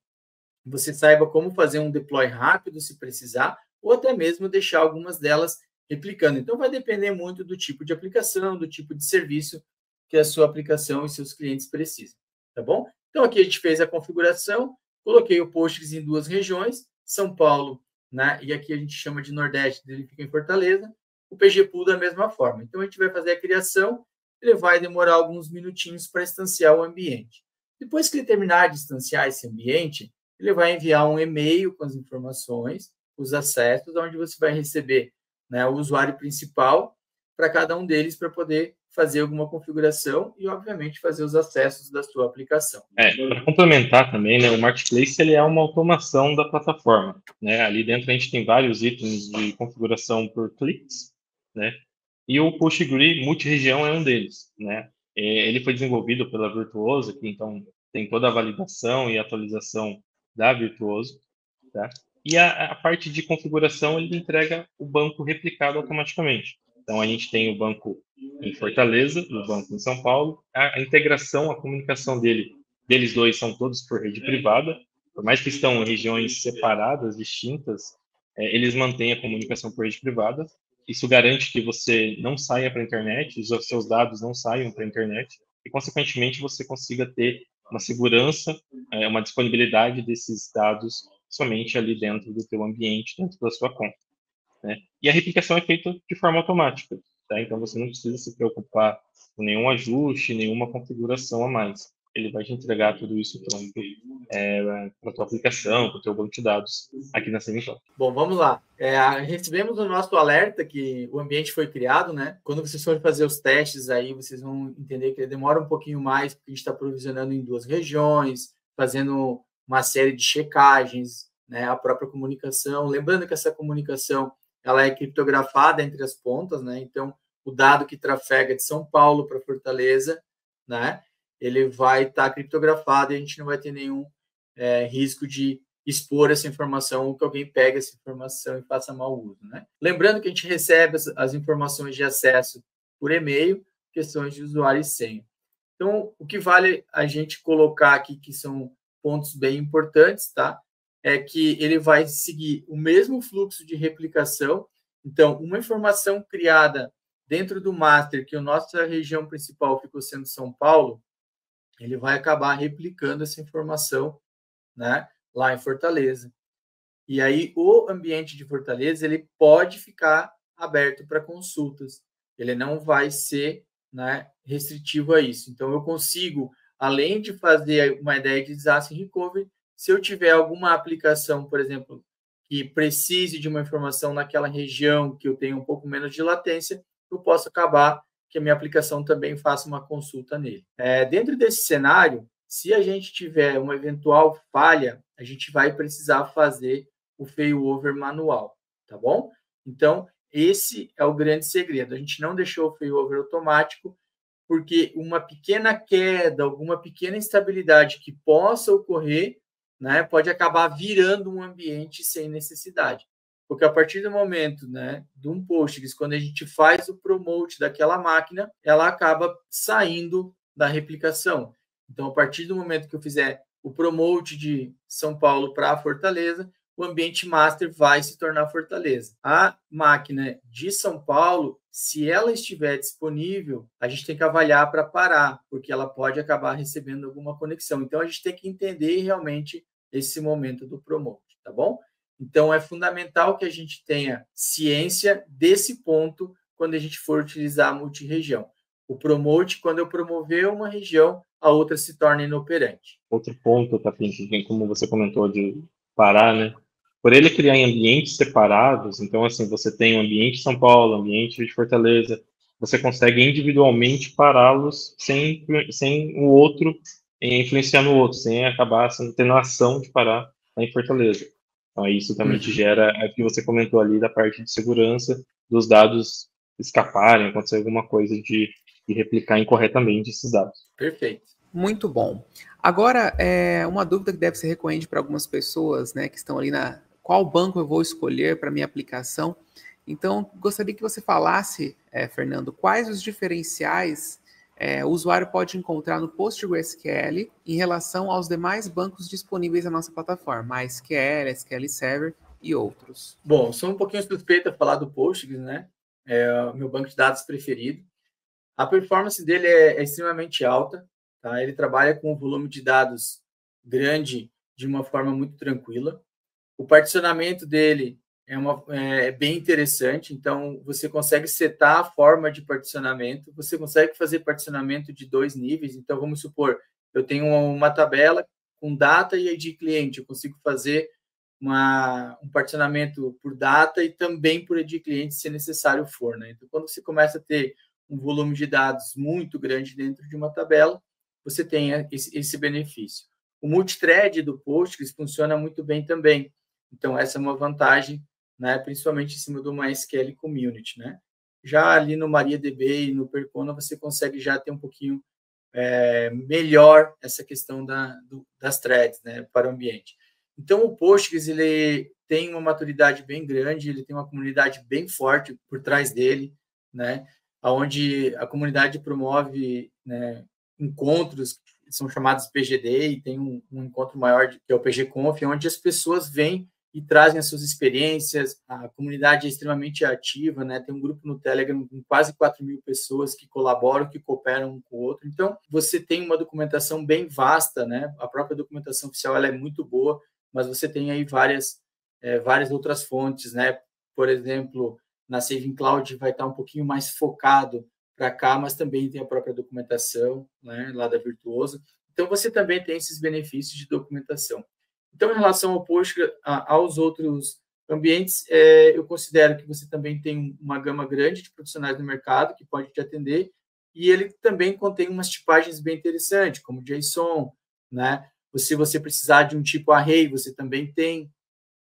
você saiba como fazer um deploy rápido, se precisar, ou até mesmo deixar algumas delas replicando. Então, vai depender muito do tipo de aplicação, do tipo de serviço que a sua aplicação e seus clientes precisam, tá bom? Então, aqui a gente fez a configuração, coloquei o Postgres em 2 regiões, São Paulo, né? E aqui a gente chama de Nordeste, ele fica em Fortaleza, o PGPool da mesma forma. Então, a gente vai fazer a criação ele vai demorar alguns minutinhos para instanciar o ambiente. Depois que ele terminar de instanciar esse ambiente, ele vai enviar um e-mail com as informações, os acessos, onde você vai receber, né, o usuário principal para cada um deles para poder fazer alguma configuração e, obviamente, fazer os acessos da sua aplicação. Para complementar também, né, o Marketplace ele é uma automação da plataforma, né? Ali dentro a gente tem vários itens de configuração por cliques, né? E o PushGrid multiregião é um deles, né? Ele foi desenvolvido pela Virtuoso, que então tem toda a validação e atualização da Virtuoso, tá? E a parte de configuração ele entrega o banco replicado automaticamente. Então a gente tem o banco em Fortaleza, o banco em São Paulo. A integração, a comunicação deles dois são todos por rede privada. Por mais que estão em regiões separadas, distintas, eles mantêm a comunicação por rede privada. Isso garante que você não saia para a internet, os seus dados não saiam para a internet e, consequentemente, você consiga ter uma segurança, uma disponibilidade desses dados somente ali dentro do teu ambiente, dentro da sua conta, né? E a replicação é feita de forma automática, tá? Então você não precisa se preocupar com nenhum ajuste, nenhuma configuração a mais. Ele vai te entregar tudo isso pronto para a tua aplicação, para o teu banco de dados aqui na Saving Cloud. Bom, vamos lá. Recebemos o nosso alerta que o ambiente foi criado, né? Quando vocês forem fazer os testes aí, vocês vão entender que ele demora um pouquinho mais, porque a gente está provisionando em 2 regiões, fazendo uma série de checagens, né? A própria comunicação. Lembrando que essa comunicação ela é criptografada entre as pontas, né? Então, o dado que trafega de São Paulo para Fortaleza, né? Ele vai estar criptografado e a gente não vai ter nenhum risco de expor essa informação ou que alguém pegue essa informação e faça mau uso, né? Lembrando que a gente recebe as informações de acesso por e-mail, questões de usuário e senha. Então, o que vale a gente colocar aqui, que são pontos bem importantes, tá? É que ele vai seguir o mesmo fluxo de replicação. Então, uma informação criada dentro do master, que a nossa região principal ficou sendo São Paulo, ele vai acabar replicando essa informação, né, lá em Fortaleza. E aí, o ambiente de Fortaleza, ele pode ficar aberto para consultas. Ele não vai ser, né, restritivo a isso. Então, eu consigo, além de fazer uma ideia de disaster recovery, se eu tiver alguma aplicação, por exemplo, que precise de uma informação naquela região que eu tenho um pouco menos de latência, eu posso acabar que a minha aplicação também faça uma consulta nele. Dentro desse cenário, se a gente tiver uma eventual falha, a gente vai precisar fazer o failover manual, tá bom? Então, esse é o grande segredo. A gente não deixou o failover automático, porque uma pequena queda, alguma pequena instabilidade que possa ocorrer, né, pode acabar virando um ambiente sem necessidade. Porque a partir do momento, né, de um Postgres, quando a gente faz o promote daquela máquina, ela acaba saindo da replicação. Então, a partir do momento que eu fizer o promote de São Paulo para Fortaleza, o ambiente master vai se tornar Fortaleza. A máquina de São Paulo, se ela estiver disponível, a gente tem que avaliar para parar, porque ela pode acabar recebendo alguma conexão. Então, a gente tem que entender realmente esse momento do promote, tá bom? Então, é fundamental que a gente tenha ciência desse ponto quando a gente for utilizar a multirregião. O promote, quando eu promover uma região, a outra se torna inoperante. Outro ponto, Tapin, como você comentou de parar, né? Por ele criar em ambientes separados, então, assim, você tem um ambiente de São Paulo, ambiente de Fortaleza, você consegue individualmente pará-los sem o outro influenciar no outro, sem acabar tendo a ação de parar em Fortaleza. Então, isso também te gera, o que você comentou ali da parte de segurança, dos dados escaparem, acontecer alguma coisa de replicar incorretamente esses dados. Perfeito. Muito bom. Agora, uma dúvida que deve ser recorrente para algumas pessoas, né, que estão ali qual banco eu vou escolher para minha aplicação. Então, gostaria que você falasse, Fernando, quais os diferenciais o usuário pode encontrar no PostgreSQL em relação aos demais bancos disponíveis na nossa plataforma, MySQL, SQL Server e outros. Bom, sou um pouquinho suspeito a falar do Postgres, né? É o meu banco de dados preferido. A performance dele é extremamente alta, tá? Ele trabalha com um volume de dados grande de uma forma muito tranquila. O particionamento dele é bem interessante. Então, você consegue setar a forma de particionamento, você consegue fazer particionamento de 2 níveis. Então, vamos supor, eu tenho uma tabela com data e ID cliente, eu consigo fazer um particionamento por data e também por ID cliente, se necessário for, né? Então, quando você começa a ter um volume de dados muito grande dentro de uma tabela, você tem esse benefício. O multithread do Postgres funciona muito bem também. Então, essa é uma vantagem, né, principalmente em cima do MySQL Community, né? Já ali no MariaDB e no Percona, você consegue já ter um pouquinho melhor essa questão das threads, né, para o ambiente. Então, o Postgres ele tem uma maturidade bem grande, ele tem uma comunidade bem forte por trás dele, né, onde a comunidade promove, né, encontros que são chamados PGD, e tem um encontro maior que é o PGConf, onde as pessoas vêm e trazem as suas experiências. A comunidade é extremamente ativa, né? Tem um grupo no Telegram com quase 4.000 pessoas que colaboram, que cooperam um com o outro. Então, você tem uma documentação bem vasta, né? A própria documentação oficial ela é muito boa, mas você tem aí várias outras fontes, né? Por exemplo, na Saving Cloud vai estar um pouquinho mais focado para cá, mas também tem a própria documentação, né? Lá da Virtuoso. Então, você também tem esses benefícios de documentação. Então, em relação ao Postgres, aos outros ambientes, eu considero que você também tem uma gama grande de profissionais no mercado que pode te atender, e ele também contém umas tipagens bem interessantes, como JSON, né? Se você precisar de um tipo array, você também tem.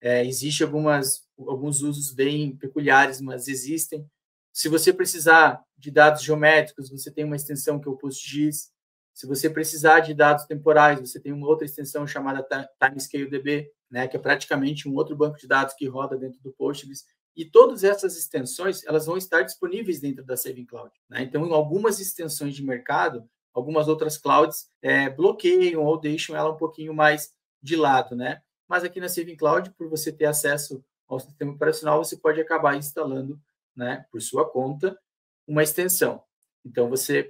Existe alguns usos bem peculiares, mas existem. Se você precisar de dados geométricos, você tem uma extensão que é o PostGIS. Se você precisar de dados temporais, você tem uma outra extensão chamada TimescaleDB, né, que é praticamente um outro banco de dados que roda dentro do Postgres. E todas essas extensões elas vão estar disponíveis dentro da Saving Cloud, né? Então, em algumas extensões de mercado, algumas outras clouds bloqueiam ou deixam ela um pouquinho mais de lado, né? Mas aqui na Saving Cloud, por você ter acesso ao sistema operacional, você pode acabar instalando, né, por sua conta, uma extensão. Então, você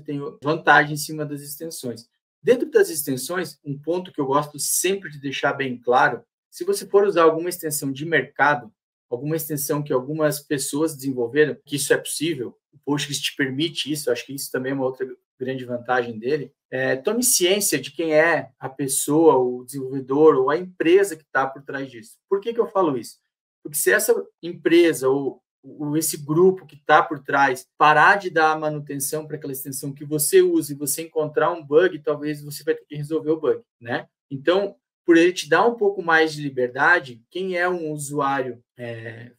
tem vantagem em cima das extensões. Dentro das extensões, um ponto que eu gosto sempre de deixar bem claro, se você for usar alguma extensão de mercado, alguma extensão que algumas pessoas desenvolveram, que isso é possível, o Postgres te permite isso, acho que isso também é uma outra grande vantagem dele, tome ciência de quem é a pessoa, o desenvolvedor ou a empresa que está por trás disso. Por que eu falo isso? Porque se essa empresa ou esse grupo que está por trás parar de dar manutenção para aquela extensão que você usa e você encontrar um bug, talvez você vai ter que resolver o bug, né? Então, por ele te dar um pouco mais de liberdade, quem é um usuário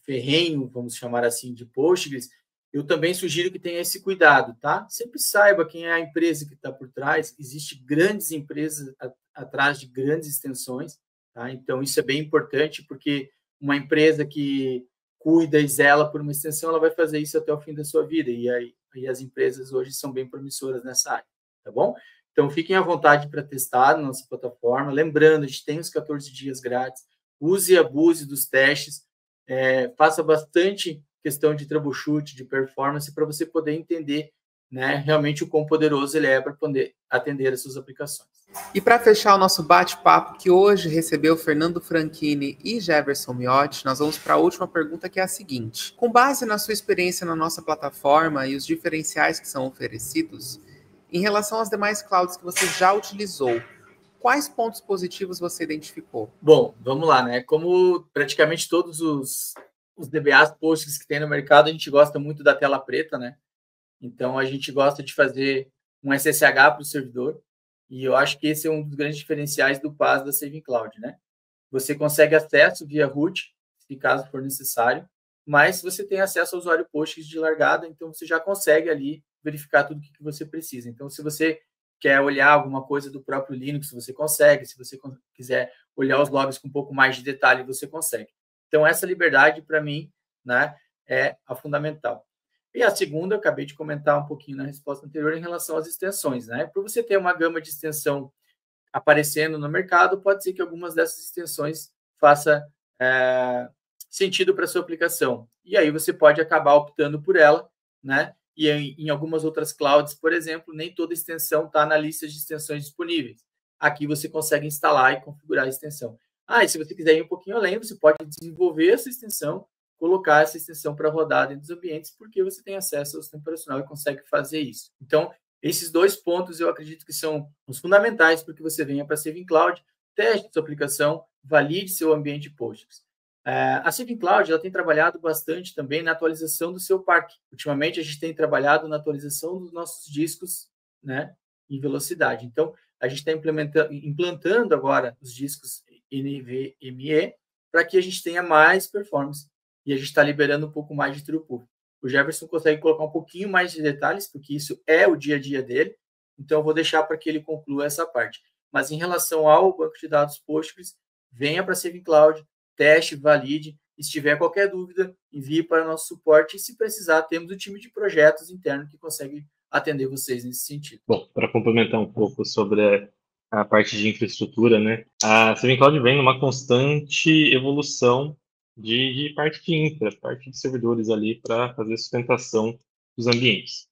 ferrenho, vamos chamar assim, de Postgres, eu também sugiro que tenha esse cuidado, tá? Sempre saiba quem é a empresa que está por trás. Existem grandes empresas atrás de grandes extensões, tá? Então, isso é bem importante, porque uma empresa que cuida e zela por uma extensão, ela vai fazer isso até o fim da sua vida. E aí as empresas hoje são bem promissoras nessa área, tá bom? Então, fiquem à vontade para testar na nossa plataforma. Lembrando, a gente tem os 14 dias grátis. Use e abuse dos testes. Faça bastante questão de troubleshoot, de performance, para você poder entender, né, realmente o quão poderoso ele é para poder atender as suas aplicações. E para fechar o nosso bate-papo, que hoje recebeu Fernando Franchini e Jefferson Miotti, nós vamos para a última pergunta, que é a seguinte. Com base na sua experiência na nossa plataforma e os diferenciais que são oferecidos, em relação às demais clouds que você já utilizou, quais pontos positivos você identificou? Bom, vamos lá, né? Como praticamente todos os DBAs Postgres que tem no mercado, a gente gosta muito da tela preta, né? Então, a gente gosta de fazer um SSH para o servidor, e eu acho que esse é um dos grandes diferenciais do PaaS da Saving Cloud, né? Você consegue acesso via root, se caso for necessário, mas você tem acesso ao usuário Postgres de largada, então você já consegue ali verificar tudo o que você precisa. Então, se você quer olhar alguma coisa do próprio Linux, você consegue. Se você quiser olhar os logs com um pouco mais de detalhe, você consegue. Então, essa liberdade, para mim, né, é a fundamental. E a segunda, eu acabei de comentar um pouquinho na resposta anterior em relação às extensões, né? Para você ter uma gama de extensão aparecendo no mercado, pode ser que algumas dessas extensões faça sentido para a sua aplicação. E aí você pode acabar optando por ela, né? E em algumas outras clouds, por exemplo, nem toda extensão está na lista de extensões disponíveis. Aqui você consegue instalar e configurar a extensão. E se você quiser ir um pouquinho além, você pode desenvolver essa extensão, colocar essa extensão para rodar dentro dos ambientes, porque você tem acesso ao sistema operacional e consegue fazer isso. Então, esses 2 pontos eu acredito que são os fundamentais para que você venha para a Saving Cloud, teste sua aplicação, valide seu ambiente Postgres. A Saving Cloud ela tem trabalhado bastante também na atualização do seu parque. Ultimamente, a gente tem trabalhado na atualização dos nossos discos, né, em velocidade. Então, a gente está implantando agora os discos NVMe para que a gente tenha mais performance e a gente está liberando um pouco mais de throughput. O Jefferson consegue colocar um pouquinho mais de detalhes, porque isso é o dia a dia dele, então eu vou deixar para que ele conclua essa parte. Mas em relação ao banco de dados Postgres, venha para a Saving Cloud, teste, valide, e se tiver qualquer dúvida, envie para o nosso suporte, e se precisar, temos o time de projetos interno que consegue atender vocês nesse sentido. Bom, para complementar um pouco sobre a parte de infraestrutura, né? A Saving Cloud vem numa constante evolução de parte de infra, parte de servidores ali para fazer a sustentação dos ambientes.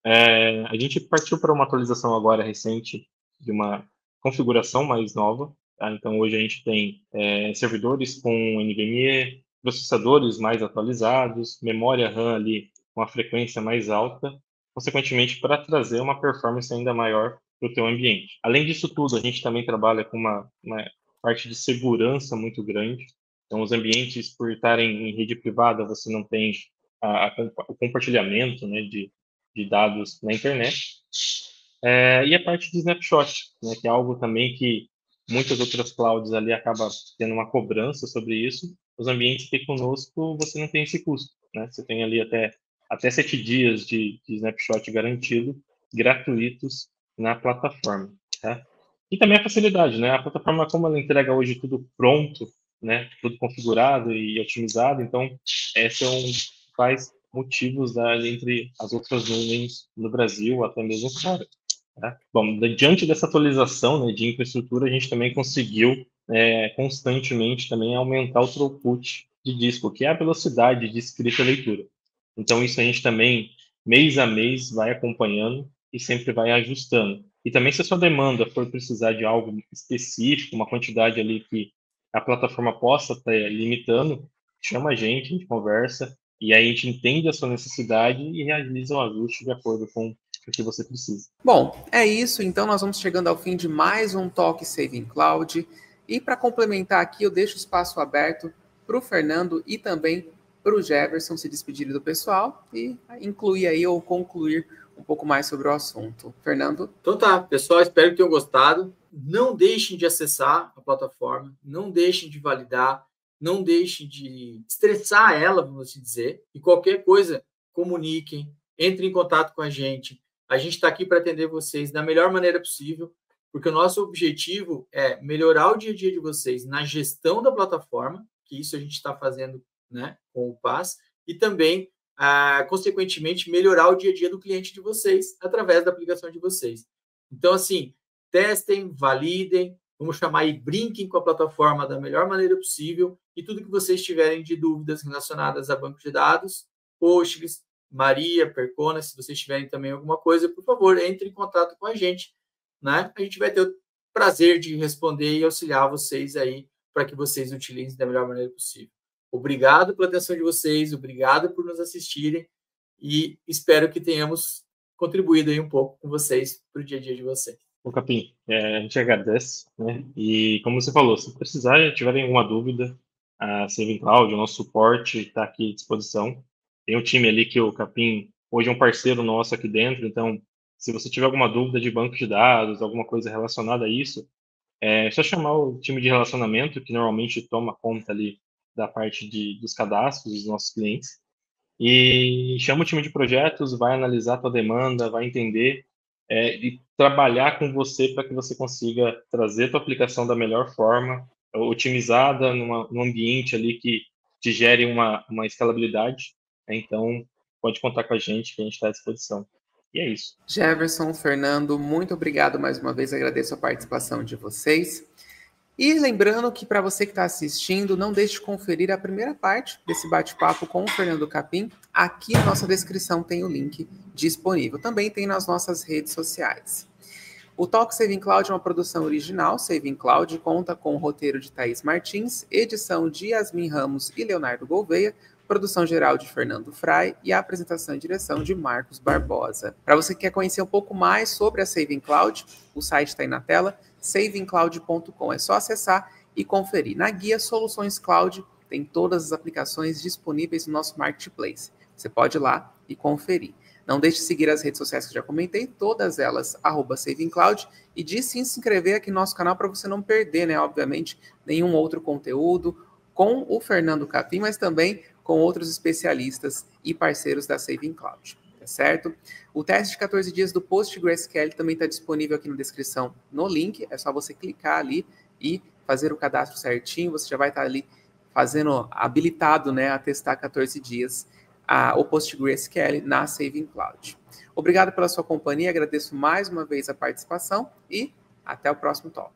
A gente partiu para uma atualização agora recente de uma configuração mais nova, tá? Então, hoje a gente tem servidores com NVMe, processadores mais atualizados, memória RAM ali com a frequência mais alta, consequentemente, para trazer uma performance ainda maior para o teu ambiente. Além disso tudo, a gente também trabalha com uma parte de segurança muito grande. Então, os ambientes, por estarem em rede privada, você não tem o compartilhamento, né, de dados na internet. E a parte de snapshot, né, que é algo também que muitas outras clouds ali acabam tendo uma cobrança sobre isso. Os ambientes que conosco, você não tem esse custo, né? Você tem ali até 7 dias de snapshot garantido, gratuitos na plataforma, tá? E também a facilidade, né? A plataforma, como ela entrega hoje tudo pronto, né? Tudo configurado e otimizado, então, esse é um dos principais motivos entre as outras nuvens no Brasil, até mesmo fora. Tá? Bom, diante dessa atualização, né, de infraestrutura, a gente também conseguiu constantemente também aumentar o throughput de disco, que é a velocidade de escrita e leitura. Então, isso a gente também, mês a mês, vai acompanhando e sempre vai ajustando. E também, se a sua demanda for precisar de algo específico, uma quantidade ali que a plataforma possa estar limitando, chama a gente conversa, e aí a gente entende a sua necessidade e realiza o ajuste de acordo com o que você precisa. Bom, é isso. Então, nós vamos chegando ao fim de mais um Talk Saving Cloud. E para complementar aqui, eu deixo o espaço aberto para o Fernando e também para o Jefferson se despedirem do pessoal e incluir aí ou concluir um pouco mais sobre o assunto. Fernando? Então tá, pessoal, espero que tenham gostado. Não deixem de acessar a plataforma, não deixem de validar, não deixem de estressar ela, vamos assim dizer. E qualquer coisa, comuniquem, entrem em contato com a gente. A gente está aqui para atender vocês da melhor maneira possível, porque o nosso objetivo é melhorar o dia a dia de vocês na gestão da plataforma, que isso a gente está fazendo, né, com o PaaS, e também, consequentemente, melhorar o dia a dia do cliente de vocês através da aplicação de vocês. Então, assim, testem, validem, vamos chamar aí, brinquem com a plataforma da melhor maneira possível e tudo que vocês tiverem de dúvidas relacionadas a banco de dados, Postgres, Maria, Percona, se vocês tiverem também alguma coisa, por favor, entre em contato com a gente, né? A gente vai ter o prazer de responder e auxiliar vocês aí para que vocês utilizem da melhor maneira possível. Obrigado pela atenção de vocês, obrigado por nos assistirem e espero que tenhamos contribuído aí um pouco com vocês para o dia a dia de vocês. Bom, Capim, a gente agradece, né? E como você falou, se precisar, tiverem alguma dúvida, a Saving Cloud, o nosso suporte está aqui à disposição. Tem um time ali que o Capim hoje é um parceiro nosso aqui dentro, então se você tiver alguma dúvida de banco de dados, alguma coisa relacionada a isso, é só chamar o time de relacionamento, que normalmente toma conta ali da parte dos cadastros dos nossos clientes, e chama o time de projetos, vai analisar a tua demanda, vai entender e trabalhar com você para que você consiga trazer a tua aplicação da melhor forma, otimizada num ambiente ali que te gere uma escalabilidade. Então, pode contar com a gente, que a gente está à disposição. E é isso. Jefferson, Fernando, muito obrigado mais uma vez, agradeço a participação de vocês. E lembrando que para você que está assistindo, não deixe de conferir a primeira parte desse bate-papo com o Fernando Capim. Aqui na nossa descrição tem o link disponível. Também tem nas nossas redes sociais. O Talk Saving Cloud é uma produção original Saving Cloud, conta com o roteiro de Thaís Martins, edição de Yasmin Ramos e Leonardo Gouveia, produção geral de Fernando Frei e a apresentação e direção de Marcos Barbosa. Para você que quer conhecer um pouco mais sobre a Saving Cloud, o site está aí na tela, savingcloud.com. É só acessar e conferir. Na guia Soluções Cloud tem todas as aplicações disponíveis no nosso Marketplace. Você pode ir lá e conferir. Não deixe de seguir as redes sociais que eu já comentei, todas elas, @SavingCloud, e de sim se inscrever aqui no nosso canal para você não perder, né, obviamente, nenhum outro conteúdo com o Fernando Capim, mas também com outros especialistas e parceiros da Saving Cloud, tá certo? O teste de 14 dias do PostgreSQL também está disponível aqui na descrição no link, é só você clicar ali e fazer o cadastro certinho, você já vai estar ali fazendo, habilitado, né, a testar 14 dias o PostgreSQL na Saving Cloud. Obrigado pela sua companhia, agradeço mais uma vez a participação e até o próximo talk.